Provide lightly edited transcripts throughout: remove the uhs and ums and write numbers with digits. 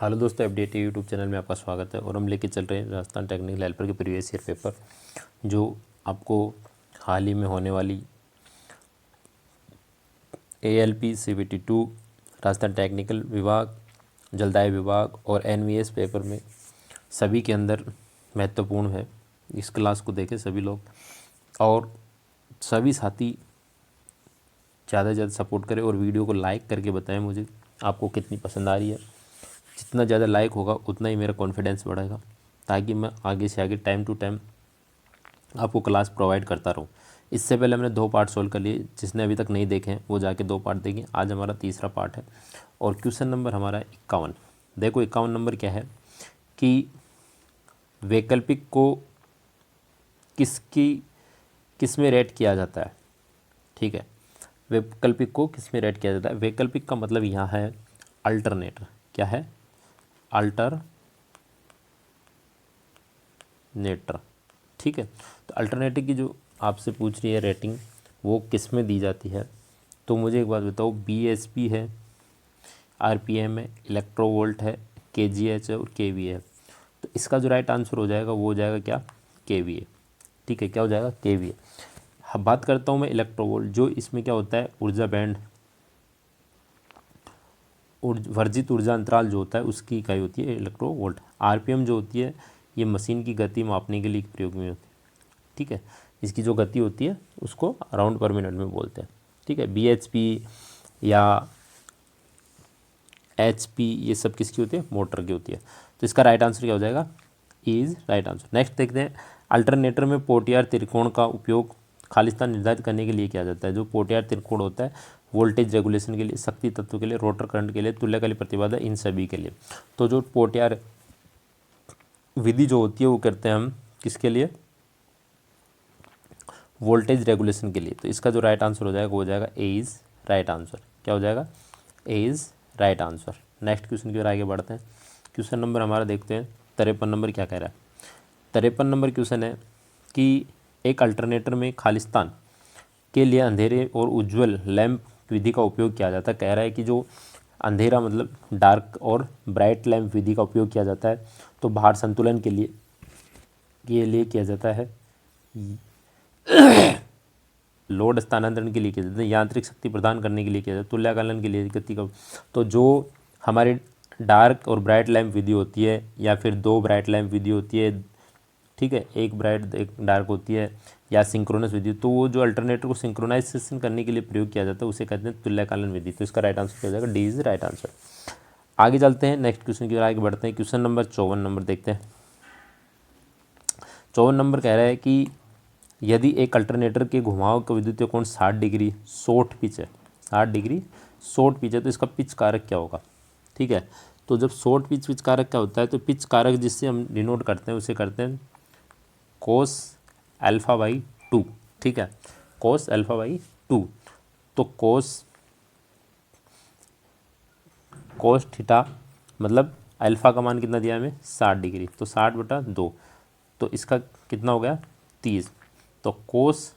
Hello दोस्तों, update YouTube channel में आपका स्वागत है। और हम लेके चल रहे हैं राजस्थान टेक्निकल हेल्पर के प्रीवियस ईयर पेपर, जो आपको हाल ही में होने वाली ALP CBT 2 राजस्थान टेक्निकल विभाग, जलदाय विभाग और NVS पेपर में सभी के अंदर महत्वपूर्ण है। इस क्लास को देखें सभी लोग और सभी साथी ज़्यादा से ज़्यादा सपोर्ट करें और वीडियो को लाइक करके बताएं मुझे आपको कितनी पसंद आ रही है। जितना ज़्यादा लाइक होगा उतना ही मेरा कॉन्फिडेंस बढ़ेगा, ताकि मैं आगे से आगे टाइम टू टाइम आपको क्लास प्रोवाइड करता रहूँ। इससे पहले हमने 2 पार्ट सोल्व कर लिए, जिसने अभी तक नहीं देखे हैं वो जाके 2 पार्ट देखें। आज हमारा तीसरा पार्ट है और क्वेश्चन नंबर हमारा 51। देखो 51 नंबर क्या है कि वैकल्पिक को किस में रेट किया जाता है। ठीक है, वैकल्पिक को किस में रेट किया जाता है। वैकल्पिक का मतलब यहाँ है अल्टरनेटर। क्या है? अल्टरनेटर। ठीक है, तो अल्टरनेटिव की जो आपसे पूछ रही है रेटिंग, वो किस में दी जाती है। तो मुझे एक बात बताओ, BSP है, RPM है, इलेक्ट्रोवोल्ट है, KGH है और KVA है। तो इसका जो राइट आंसर हो जाएगा वो हो जाएगा क्या? KVA। ठीक है, क्या हो जाएगा? KVA। अब बात करता हूँ मैं इलेक्ट्रोवोल्ट। जो इसमें क्या होता है, ऊर्जा बैंड, वर्जित ऊर्जा अंतराल जो होता है उसकी इकाई होती है इलेक्ट्रोवोल्ट। RPM जो होती है ये मशीन की गति मापने के लिए प्रयोग में होती है। ठीक है, इसकी जो गति होती है उसको राउंड पर मिनट में बोलते हैं। ठीक है, BHP या HP ये सब किसकी होती है? मोटर की होती है। तो इसका राइट आंसर क्या हो जाएगा? Is right answer. नेक्स्ट देखते हैं, अल्टरनेटर में पोर्टियर त्रिकोण का उपयोग खालिस्तान निर्धारित करने के लिए किया जाता है। जो पोर्टियर त्रिकोण होता है वोल्टेज रेगुलेशन के लिए, शक्ति तत्व के लिए, रोटर करंट के लिए, तुल्यकालिक प्रतिबाधा, इन सभी के लिए। तो जो पोर्टियर विधि जो होती है वो करते हैं हम किसके लिए? वोल्टेज रेगुलेशन के लिए। तो इसका जो राइट आंसर हो जाएगा वो हो जाएगा ए इज़ राइट आंसर। क्या हो जाएगा? A is right answer. Next question की ओर आगे बढ़ते हैं। क्वेश्चन नंबर हमारा देखते हैं 53 नंबर क्या कह रहा है। 53 नंबर क्वेश्चन है कि एक अल्टरनेटर में खालिस्तान के लिए अंधेरे और उज्ज्वल लैंप विधि का उपयोग किया जाता है। कह रहा है कि जो अंधेरा मतलब डार्क और ब्राइट लैंप विधि का उपयोग किया जाता है तो भार संतुलन के लिए किया जाता है, लोड स्थानांतरण के लिए किया जाता है, यांत्रिक शक्ति प्रदान करने के लिए किया जाता है, तुल्यकालन के लिए गति का। तो जो हमारे डार्क और ब्राइट लैंप विधि होती है या फिर 2 ब्राइट लैंप विधि होती है, ठीक है, एक ब्राइट एक डार्क होती है, या सिंक्रोनस विधि, तो वो जो अल्टरनेटर को सिंक्रोनाइजेशन करने के लिए प्रयोग किया जाता है उसे कहते हैं तुल्यकालन विधि। तो इसका राइट आंसर क्या हो जाएगा? D is right answer. आगे चलते हैं, नेक्स्ट क्वेश्चन की ओर आगे बढ़ते हैं। क्वेश्चन नंबर 54 नंबर देखते हैं। 54 नंबर कह रहा है कि यदि एक अल्टरनेटर के घुमाव का विद्युतीय कोण 60 डिग्री शॉर्ट पिच है, 60 डिग्री शॉर्ट पिच है, तो इसका पिच कारक क्या होगा? ठीक है, तो जब शॉर्ट पिच कारक क्या होता है, तो पिच कारक जिससे हम डिनोट करते हैं उसे करते हैं कोस अल्फा बाई 2। ठीक है, कोस अल्फा बाई 2। तो कोस थीटा मतलब अल्फा का मान कितना दिया हमें? 60 डिग्री, तो 60/2, तो इसका कितना हो गया? 30। तो कोस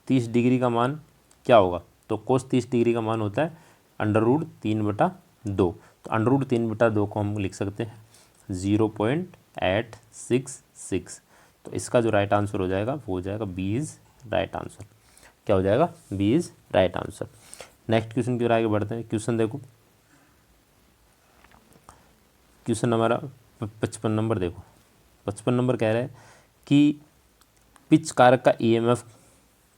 30 डिग्री का मान क्या होगा? तो कोस 30 डिग्री का मान होता है √3/2। तो √3/2 को हम लिख सकते हैं 0.866। तो इसका जो राइट आंसर हो जाएगा वो हो जाएगा बी इज़ राइट आंसर। क्या हो जाएगा? B is right answer. Next question की ओर आगे बढ़ते हैं। क्वेश्चन देखो, क्वेश्चन हमारा 55 नंबर देखो। 55 नंबर कह रहा है कि पिच कारक का EMF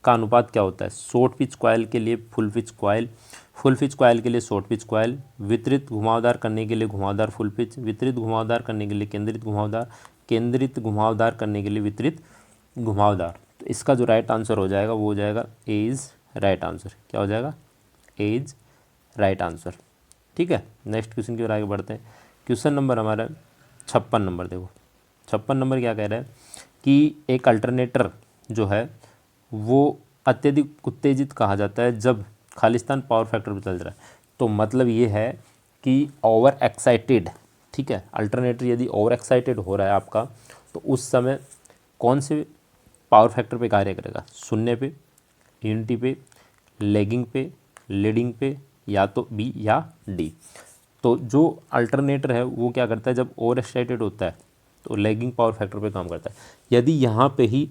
का अनुपात क्या होता है? शॉर्ट पिच कॉयल के लिए full pitch coil, full pitch coil के लिए शॉर्ट पिच कॉयल, वितरित घुमावदार करने के लिए घुमावदार फुल पिच, वितरित घुमावदार करने के लिए केंद्रित घुमावदार, केंद्रित घुमावदार करने के लिए वितरित घुमावदार। तो इसका जो राइट आंसर हो जाएगा वो हो जाएगा ए इज़ राइट आंसर। क्या हो जाएगा? A is right answer. ठीक है, नेक्स्ट क्वेश्चन की ओर आगे बढ़ते हैं। क्वेश्चन नंबर हमारा 56 नंबर देखो। 56 नंबर क्या कह रहा है कि एक अल्टरनेटर जो है वो अत्यधिक उत्तेजित कहा जाता है जब खालिस्तान पावर फैक्टर पर चल रहा है। तो मतलब ये है कि ओवर एक्साइटेड, ठीक है, अल्टरनेटर यदि ओवर एक्साइटेड हो रहा है आपका, तो उस समय कौन से पावर फैक्टर पे कार्य करेगा? 0 पे, यूनिटी पे, लैगिंग पे, लीडिंग पे, या तो बी या डी। तो जो अल्टरनेटर है वो क्या करता है, जब ओवर एक्साइटेड होता है तो लैगिंग पावर फैक्टर पे काम करता है। यदि यहाँ पे ही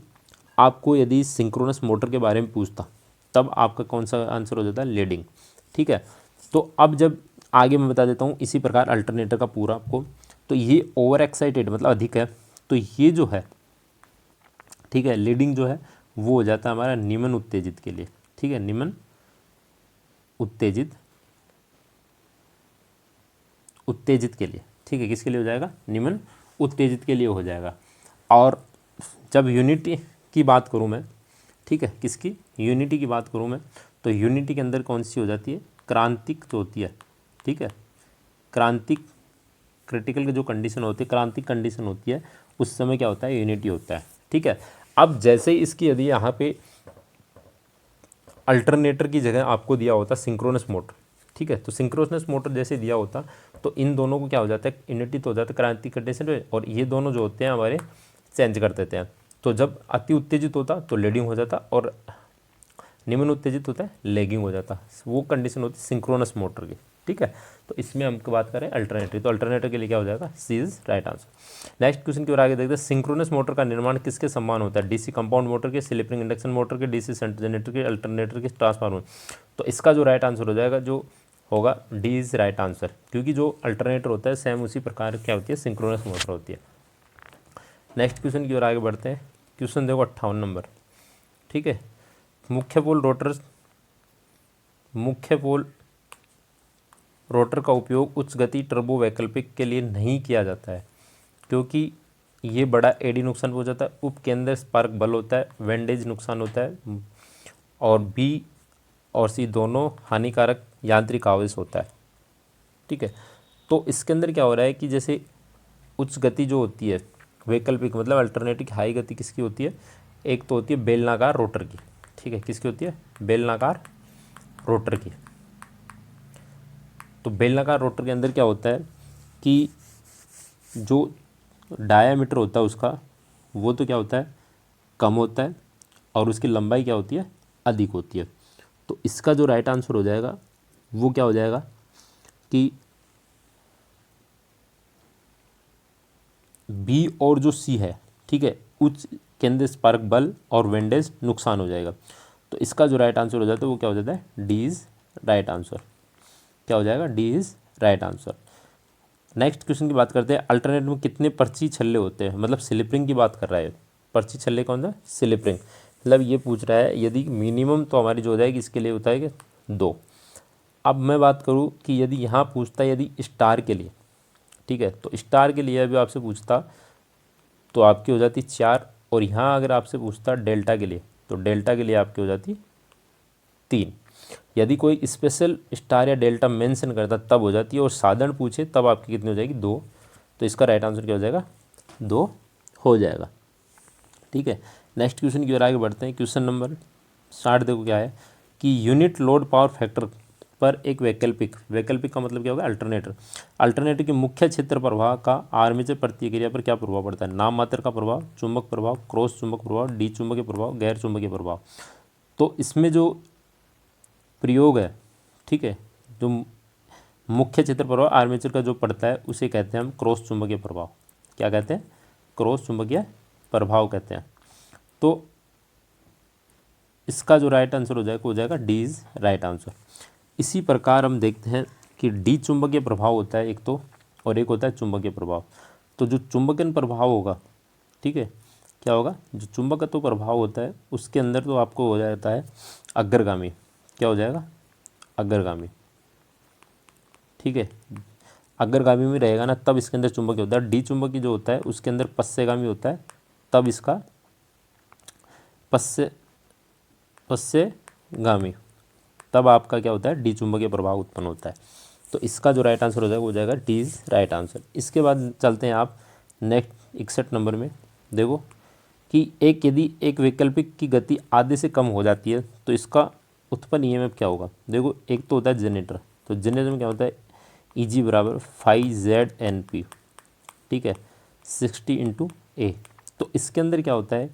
आपको यदि सिंक्रोनस मोटर के बारे में पूछता तब आपका कौन सा आंसर हो जाता है, लीडिंग। ठीक है, तो अब जब आगे मैं बता देता हूँ इसी प्रकार अल्टरनेटर का पूरा आपको। तो ये ओवर एक्साइटेड मतलब अधिक है, तो ये जो है, ठीक है, लीडिंग जो है वो हो जाता है हमारा निम्न उत्तेजित के लिए। ठीक है, निम्न उत्तेजित, उत्तेजित के लिए। ठीक है, किसके लिए हो जाएगा, निम्न उत्तेजित के लिए हो जाएगा। और जब यूनिटी की बात करूँ मैं, ठीक है, किसकी, यूनिटी की बात करूँ मैं, तो यूनिटी के अंदर कौन सी हो जाती है, क्रांतिक जो होती है। ठीक है, क्रांतिक, क्रिटिकल की जो कंडीशन होती है, क्रांतिक कंडीशन होती है, उस समय क्या होता है, यूनिटी होता है। ठीक है, अब जैसे ही इसकी यदि यहाँ पे अल्टरनेटर की जगह आपको दिया होता सिंक्रोनस मोटर, ठीक है, तो सिंक्रोनस मोटर जैसे दिया होता तो इन दोनों को क्या हो जाता है, यूनिटी तो हो जाता है क्रांतिक कंडीशन में, और ये दोनों जो होते हैं हमारे चेंज कर देते हैं। तो जब अति उत्तेजित होता तो लीडिंग हो जाता और निम्न उत्तेजित होता है लैगिंग हो जाता। वो कंडीशन होती है सिंक्रोनस मोटर की। ठीक है, तो इसमें हम बात करें अल्टरनेटर, तो अल्टरनेटर के लिए क्या हो जाएगा, C is right answer. Next question की ओर आगे देखते हैं, सिंक्रोनस मोटर का निर्माण किसके समान होता है, डीसी कंपाउंड मोटर के, स्लिपिंग इंडक्शन मोटर के, डीसी शंट जनरेटर के, अल्टरनेटर के, ट्रांसफार्मर। तो इसका जो राइट आंसर हो जाएगा, जो होगा डी इज राइट आंसर, क्योंकि जो अल्टरनेटर होता है सेम उसी प्रकार क्या होती है, सिंक्रोनस मोटर होती है। नेक्स्ट क्वेश्चन की ओर आगे बढ़ते हैं। क्वेश्चन देखो 58 नंबर। ठीक है, मुख्य पोल रोटर, मुख्य पोल रोटर का उपयोग उच्च गति टर्बो वैकल्पिक के लिए नहीं किया जाता है, क्योंकि ये बड़ा एडी नुकसान हो जाता है, उपकेंद्र स्पार्क बल होता है, वेंडेज नुकसान होता है, और बी और सी दोनों हानिकारक यांत्रिक आवेश होता है। ठीक है, तो इसके अंदर क्या हो रहा है कि जैसे उच्च गति जो होती है वैकल्पिक मतलब अल्टरनेटिव हाई गति किसकी होती है, एक तो होती है बेलनाकार रोटर की। ठीक है, किसकी होती है, बेलनाकार रोटर की। तो बेलनाकार रोटर के अंदर क्या होता है कि जो डायामीटर होता है उसका वो तो क्या होता है, कम होता है, और उसकी लंबाई क्या होती है, अधिक होती है। तो इसका जो राइट आंसर हो जाएगा वो क्या हो जाएगा कि बी और जो सी है, ठीक है, उच्च केंद्र स्पार्क बल और वेंडेज नुकसान हो जाएगा। तो इसका जो राइट आंसर हो जाता है वो क्या हो जाता है, डी इज राइट आंसर। क्या हो जाएगा, D is right answer. Next question की बात करते हैं, अल्टरनेट में कितने पर्ची छल्ले होते हैं, मतलब स्लिप रिंग की बात कर रहा है। पर्ची छल्ले कौन सा, स्लिप रिंग, मतलब ये पूछ रहा है यदि मिनिमम तो हमारी जो हो जाएगी इसके लिए होता है कि 2। अब मैं बात करूँ कि यदि यहाँ पूछता है यदि स्टार के लिए, ठीक है, तो स्टार के लिए अभी आपसे पूछता तो आपकी हो जाती 4, और यहाँ अगर आपसे पूछता डेल्टा के लिए तो डेल्टा के लिए आपकी हो जाती 3। यदि कोई स्पेशल स्टार या डेल्टा मेंशन करता तब हो जाती है, और साधारण पूछे तब आपकी कितनी हो जाएगी, 2। तो इसका राइट आंसर क्या हो जाएगा, 2 हो जाएगा। ठीक है, नेक्स्ट क्वेश्चन की ओर आगे बढ़ते हैं। क्वेश्चन नंबर 60 देखो क्या है कि यूनिट लोड पावर फैक्टर पर एक वैकल्पिक, वैकल्पिक का मतलब क्या होगा, अल्टरनेटर, अल्टरनेटर के मुख्य क्षेत्र प्रवाह का आर्मेचर प्रतिक्रिया पर क्या प्रभाव पड़ता है, नाम मात्र का प्रभाव, चुंबक प्रभाव, क्रॉस चुंबक प्रभाव, डी चुंबकीय प्रभाव, गैर चुंबकीय प्रभाव। तो इसमें जो प्रयोग है, ठीक है, जो मुख्य क्षेत्र प्रभाव आर्मेचर का जो पड़ता है उसे कहते हैं हम क्रॉस चुंबकीय प्रभाव। क्या कहते हैं, क्रॉस चुंबकीय प्रभाव कहते हैं। तो इसका जो राइट आंसर हो जाएगा डी इज राइट आंसर। इसी प्रकार हम देखते हैं कि डी चुंबकीय प्रभाव होता है एक तो, और एक होता है चुंबकीय प्रभाव। तो जो चुंबकन प्रभाव होगा, ठीक है, क्या होगा, जो चुंबकत्व प्रभाव होता है उसके अंदर तो आपको हो जाता है अग्रगामी। क्या हो जाएगा, अग्रगामी। ठीक है, अग्रगामी में रहेगा ना तब इसके अंदर चुंबकीय होता है। डी चुंबकीय जो होता है उसके अंदर पश्चगामी होता है, तब इसका पश्चगामी, तब आपका क्या होता है, डी चुंबकीय प्रभाव उत्पन्न होता है। तो इसका जो राइट आंसर हो जाएगा वो जाएगा डी इज राइट आंसर। इसके बाद चलते हैं आप नेक्स्ट 61 नंबर में। देखो कि यदि एक वैकल्पिक की गति आधे से कम हो जाती है तो इसका उत्पन्न ईएमएफ क्या होगा। देखो एक तो होता है जनरेटर, तो जनरेटर में क्या होता है, Eg बराबर 5ZNP, ठीक है, 60 × A। तो इसके अंदर क्या होता है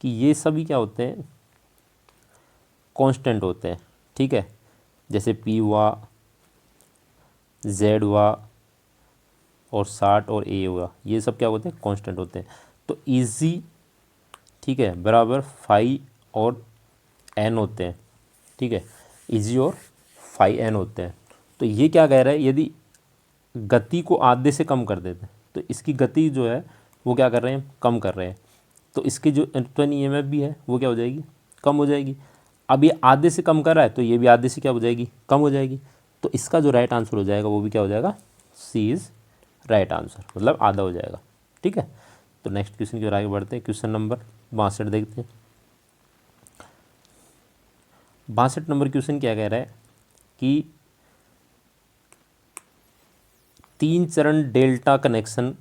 कि ये सभी क्या होते हैं, कांस्टेंट होते हैं। ठीक है, जैसे P हुआ, जेड हुआ और 60 और ए हुआ, ये सब क्या होते हैं, कांस्टेंट होते हैं। तो इजी, ठीक है, बराबर फाई और एन होते हैं, ठीक है, इजी और फाई एन होते हैं। तो ये क्या कह रहा है, यदि गति को आधे से कम कर देते हैं तो इसकी गति जो है वो क्या कर रहे हैं, कम कर रहे हैं, तो इसकी जो इंटरन ईएमएफ भी है वो क्या हो जाएगी, कम हो जाएगी। अब ये आधे से कम कर रहा है तो ये भी आधे से क्या हो जाएगी, कम हो जाएगी। तो इसका जो राइट आंसर हो जाएगा वो भी क्या हो जाएगा, सी इज़ राइट आंसर, मतलब आधा हो जाएगा। ठीक है, तो नेक्स्ट क्वेश्चन की ओर आगे बढ़ते हैं। क्वेश्चन नंबर 62 देखते हैं। 62 नंबर क्वेश्चन क्या कह रहा है कि 3 चरण डेल्टा कनेक्शन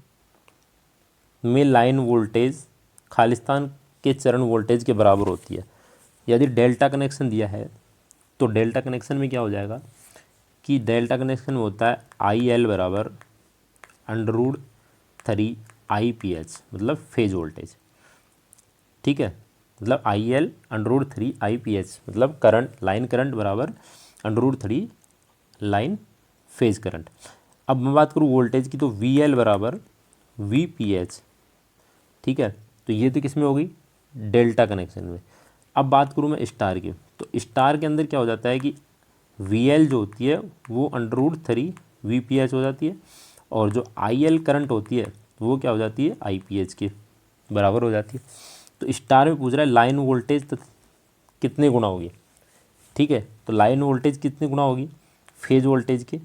में लाइन वोल्टेज खालिस्तान के चरण वोल्टेज के बराबर होती है। यदि डेल्टा कनेक्शन दिया है तो डेल्टा कनेक्शन में क्या हो जाएगा कि डेल्टा कनेक्शन में होता है आई एल बराबर √3 IPH, मतलब फेज वोल्टेज। ठीक है, मतलब आई एल √3 IPH, मतलब करंट, लाइन करंट बराबर √3 लाइन फेज करंट। अब मैं बात करूँ वोल्टेज की तो वी एल बराबर VPH। ठीक है, तो ये तो किस में होगी, डेल्टा कनेक्शन में। अब बात करूँ मैं स्टार की, तो स्टार के अंदर क्या हो जाता है कि VL जो होती है वो √3 VPH हो जाती है, और जो IL करंट होती है वो क्या हो जाती है, IPH के बराबर हो जाती है। तो स्टार में पूछ रहा है लाइन वोल्टेज तो कितने गुना होगी। ठीक है, तो लाइन वोल्टेज कितने गुना होगी, फेज वोल्टेज के,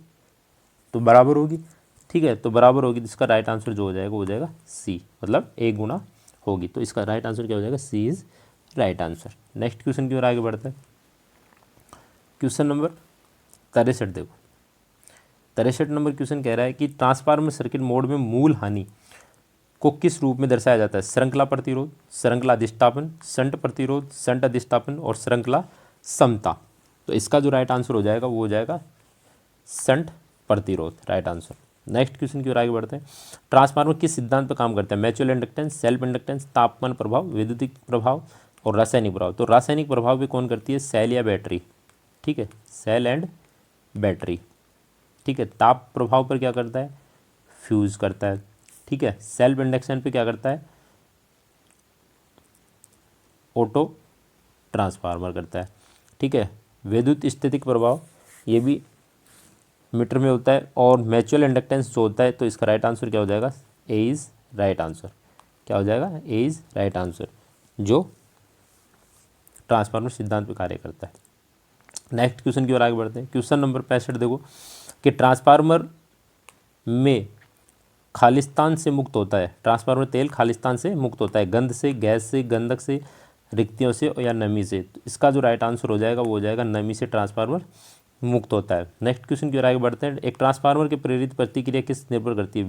तो बराबर होगी। ठीक है, तो बराबर होगी, तो इसका राइट आंसर जो हो जाएगा वो हो जाएगा सी, मतलब 1 गुना होगी। तो इसका राइट आंसर क्या हो जाएगा, C is right answer. Next question की ओर आगे बढ़ते हैं। क्वेश्चन नंबर 63 देखो। 63 नंबर क्वेश्चन कह रहा है कि ट्रांसफार्मर सर्किट मोड में मूल हानि को किस रूप में दर्शाया जाता है, श्रृंखला प्रतिरोध, श्रृंखला अधिष्ठापन, शंट प्रतिरोध, शंट अधिष्ठापन और श्रृंखला समता। तो इसका जो राइट आंसर हो जाएगा वो हो जाएगा शंट प्रतिरोध, राइट आंसर। नेक्स्ट क्वेश्चन की ओर आगे बढ़ते हैं। ट्रांसफार्मर किस सिद्धांत पर काम करता है, म्यूचुअल इंडक्टेंस, सेल्फ इंडक्टेंस, तापमान प्रभाव, विद्युतिक प्रभाव और रासायनिक प्रभाव। तो रासायनिक प्रभाव भी कौन करती है, सेल या बैटरी। ठीक है, सेल एंड बैटरी। ठीक है, ताप प्रभाव पर क्या करता है, फ्यूज करता है। ठीक है, सेल्फ इंडक्शन पे क्या करता है, ऑटो ट्रांसफार्मर करता है। ठीक है, विद्युत स्थितिक प्रभाव ये भी मीटर में होता है, और म्यूचुअल इंडक्टेंस जो होता है, तो इसका राइट आंसर क्या हो जाएगा, ए इज़ राइट आंसर। क्या हो जाएगा, ए इज़ राइट आंसर, जो ट्रांसफार्मर सिद्धांत पर कार्य करता है। नेक्स्ट क्वेश्चन की ओर आगे बढ़ते हैं। क्वेश्चन नंबर 65 देखो कि ट्रांसफार्मर में खालिस्तान से मुक्त होता है, ट्रांसफार्मर तेल खालिस्तान से मुक्त होता है, गंध से, गैस से, गंधक से, रिक्तियों से या नमी से। तो इसका जो राइट आंसर हो जाएगा वो हो जाएगा नमी से ट्रांसफार्मर मुक्त होता है। नेक्स्ट क्वेश्चन की ओर आगे बढ़ते हैं। एक ट्रांसफार्मर की प्रेरित प्रतिक्रिया किस निर्भर करती है,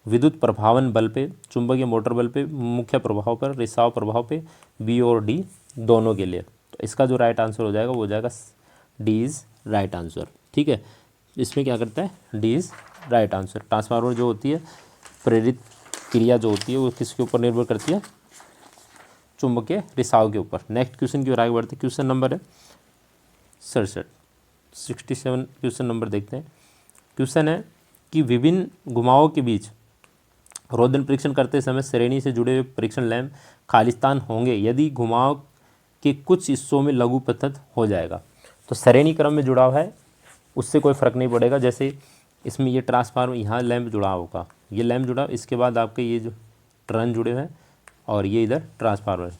विद्युत प्रभावन बल पे, चुंबकीय मोटर बल पे, मुख्य प्रभाव पर, रिसाव प्रभाव पे, बी और डी दोनों के लिए। तो इसका जो राइट आंसर हो जाएगा वो हो जाएगा डी इज़ राइट आंसर। ठीक है, इसमें क्या करता है, D is right answer. Transformer जो होती है, प्रेरित क्रिया जो होती है वो किसके ऊपर निर्भर करती है, चुंबकीय रिसाव के ऊपर। नेक्स्ट क्वेश्चन की ओर आगे बढ़ते हैं। क्वेश्चन नंबर है 67 क्वेश्चन नंबर देखते हैं। क्वेश्चन है कि विभिन्न घुमावों के बीच रोधन परीक्षण करते समय श्रेणी से जुड़े हुए परीक्षण लैंप खालिस्तान होंगे यदि घुमाव के कुछ हिस्सों में लघु पृथक हो जाएगा। तो श्रेणी क्रम में जुड़ाव है उससे कोई फ़र्क नहीं पड़ेगा। जैसे इसमें ये ट्रांसफार्मर, यहाँ लैंप जुड़ा होगा, ये लैंप जुड़ा, इसके बाद आपके ये जो टर्न जुड़े हुए हैं और ये इधर ट्रांसफार्मर,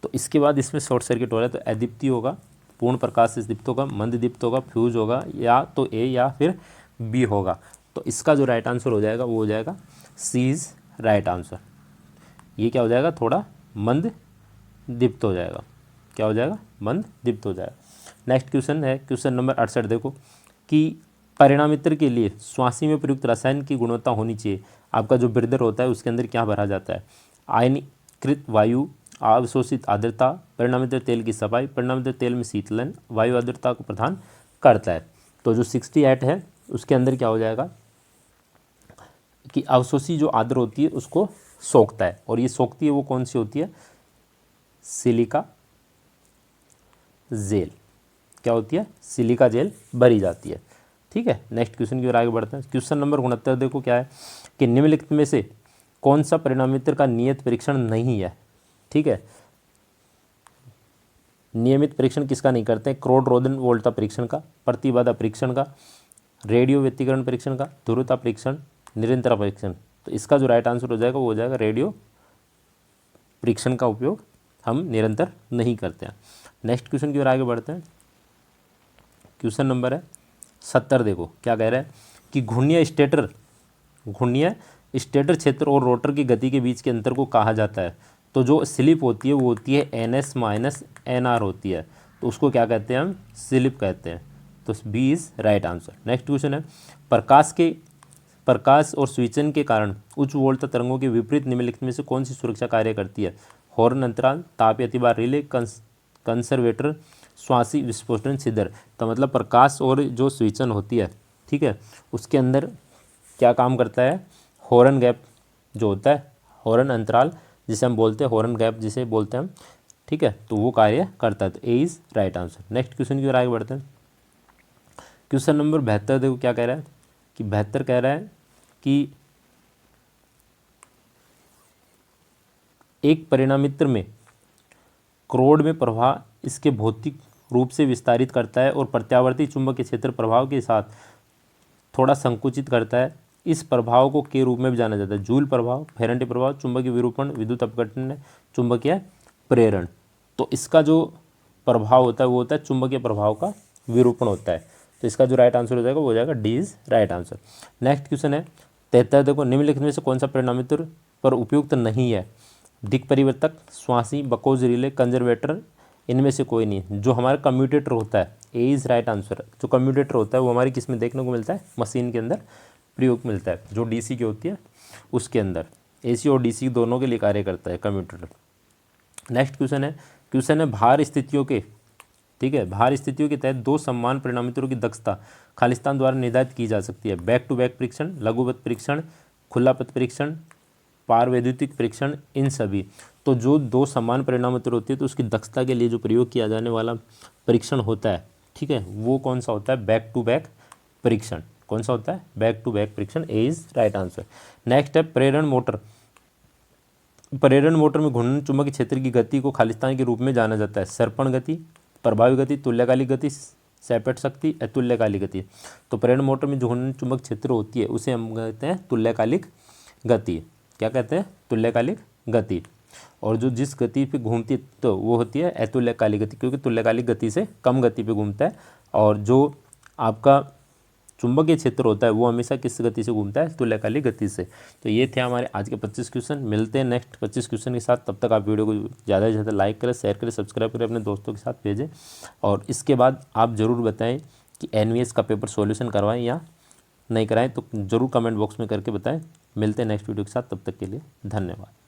तो इसके बाद इसमें शॉर्ट सर्किट हो रहा है, तो अदीप्ति होगा, पूर्ण प्रकाश से दीप्त होगा, मंद दीप्त होगा, फ्यूज होगा, या तो ए या फिर बी होगा। तो इसका जो राइट आंसर हो जाएगा वो हो जाएगा सी इज़ राइट आंसर। ये क्या हो जाएगा, थोड़ा मंद दीप्त हो जाएगा। क्या हो जाएगा, मंद दीप्त हो जाएगा। नेक्स्ट क्वेश्चन है क्वेश्चन नंबर 68 देखो कि परिणामित्र के लिए श्वासी में प्रयुक्त रसायन की गुणवत्ता होनी चाहिए। आपका जो ब्रीदर होता है उसके अंदर क्या भरा जाता है, आयनीकृत वायु, अवशोषित आर्द्रता, परिणामित्र तेल की सफाई, परिणामित्र तेल में शीतलन, वायु आर्द्रता को प्रदान करता है। तो जो 68 है उसके अंदर क्या हो जाएगा कि अवशोषी जो आर्द्र होती है उसको सोखता है, और ये सोखती है वो कौन सी होती है, सिलिका जेल। क्या होती है, सिलिका जेल भरी जाती है। ठीक है, नेक्स्ट क्वेश्चन की ओर आगे बढ़ते हैं। क्वेश्चन नंबर 69 देखो क्या है कि निम्नलिखित में से कौन सा परिणामित्र का नियत परीक्षण नहीं है। ठीक है, नियमित परीक्षण किसका नहीं करते हैं? क्रोड रोधन वोल्टा परीक्षण का, प्रतिबाधा परीक्षण का, रेडियो व्यतिकरण परीक्षण का, ध्रुवता परीक्षण, निरंतर परीक्षण। तो इसका जो राइट आंसर हो जाएगा वो हो जाएगा रेडियो परीक्षण का उपयोग हम निरंतर नहीं करते हैं। नेक्स्ट क्वेश्चन की ओर आगे बढ़ते हैं। क्वेश्चन नंबर है 70 देखो क्या कह रहा है कि घूर्णीय स्टेटर क्षेत्र और रोटर की गति के बीच के अंतर को कहा जाता है। तो जो स्लिप होती है वो होती है NS माइनस NR होती है, तो उसको क्या कहते हैं? हम स्लिप कहते हैं। तो B is right answer. Next question है प्रकाश और स्विचन के कारण उच्च वोल्टता तरंगों के विपरीत निम्नलिखित में से कौन सी सुरक्षा कार्य करती है? हॉर्न अंतराल, ताप अतिभार रिले, कंसर्वेटर, श्वासी विस्फोटन छिद्र। तो मतलब प्रकाश और जो स्विचन होती है, ठीक है, उसके अंदर क्या काम करता है? हॉर्न गैप जो होता है, हॉर्न अंतराल जिसे हम बोलते हैं, हॉर्न गैप जिसे बोलते हैं हम, ठीक है, तो वो कार्य करता है। तो A is right answer. Next question की ओर आगे बढ़ते हैं। क्वेश्चन नंबर 72 देखो क्या कह रहा है कि 72 कह रहा है कि एक परिणामित्र में क्रोड में प्रवाह इसके भौतिक रूप से विस्तारित करता है और प्रत्यावर्ती चुंबकीय क्षेत्र प्रभाव के साथ थोड़ा संकुचित करता है। इस प्रभाव को के रूप में भी जाना जाता है? जूल प्रभाव, फेरेंटी प्रभाव, चुंबकीय विरूपण, विद्युत अपघटन, चुंबकीय प्रेरण। तो इसका जो प्रभाव होता है वो होता है चुंबकीय प्रभाव का विरूपण होता है। तो इसका जो राइट आंसर हो जाएगा वो हो जाएगा D is right answer. Next question है 73 देखो निम्नलिखित में से कौन सा परिणामित्र पर उपयुक्त नहीं है? दिक् परिवर्तक, श्वासी, बकोज रिले, कंजर्वेटर, इनमें से कोई नहीं। जो हमारा कम्यूटेटर होता है, ए इज राइट आंसर। जो कम्यूटेटर होता है वो हमारी किस में देखने को मिलता है? मशीन के अंदर प्रयोग मिलता है, जो डीसी की होती है उसके अंदर। एसी और डीसी दोनों के लिए कार्य करता है कम्यूटेटर। नेक्स्ट क्वेश्चन है भार स्थितियों के, ठीक है, भार स्थितियों के तहत दो समान परिणामित्रों की दक्षता खालिस्तान द्वारा निर्धारित की जा सकती है? बैक टू बैक परीक्षण, लघुपथ परीक्षण, खुला पथ परीक्षण, पारवैद्युतिक परीक्षण, इन सभी। तो जो दो समान परिणामित्र होती है तो उसकी दक्षता के लिए जो प्रयोग किया जाने वाला परीक्षण होता है, ठीक है, वो कौन सा होता है? बैक टू बैक परीक्षण। कौन सा होता है? बैक टू बैक परीक्षण। ए इज राइट आंसर। नेक्स्ट है प्रेरण मोटर में घूर्णन चुंबकीय क्षेत्र की गति को खालिस्तान के रूप में जाना जाता है? सर्पण गति, प्रभावी गति, तुल्यकालिक गति, सैपेट शक्ति, अतुल्यकालिक गति। तो प्रेरण मोटर में जो घूर्णन चुंबक क्षेत्र होती है उसे हम कहते हैं तुल्यकालिक गति। क्या कहते हैं? तुल्यकालिक गति। और जो जिस गति पे घूमती है तो वो होती है अतुल्यकालिक गति, क्योंकि तुल्यकालिक गति से कम गति पे घूमता है। और जो आपका चुंबकीय क्षेत्र होता है वो हमेशा किस गति से घूमता है? तुल्यकालिक गति से। तो ये थे हमारे आज के 25 क्वेश्चन। मिलते हैं नेक्स्ट 25 क्वेश्चन के साथ। तब तक आप वीडियो को ज़्यादा से ज़्यादा लाइक करें, शेयर करें, सब्सक्राइब करें, अपने दोस्तों के साथ भेजें। और इसके बाद आप ज़रूर बताएं कि NVS का पेपर सॉल्यूशन करवाएं या नहीं कराएं, तो ज़रूर कमेंट बॉक्स में करके बताएं। मिलते हैं नेक्स्ट वीडियो के साथ, तब तक के लिए धन्यवाद।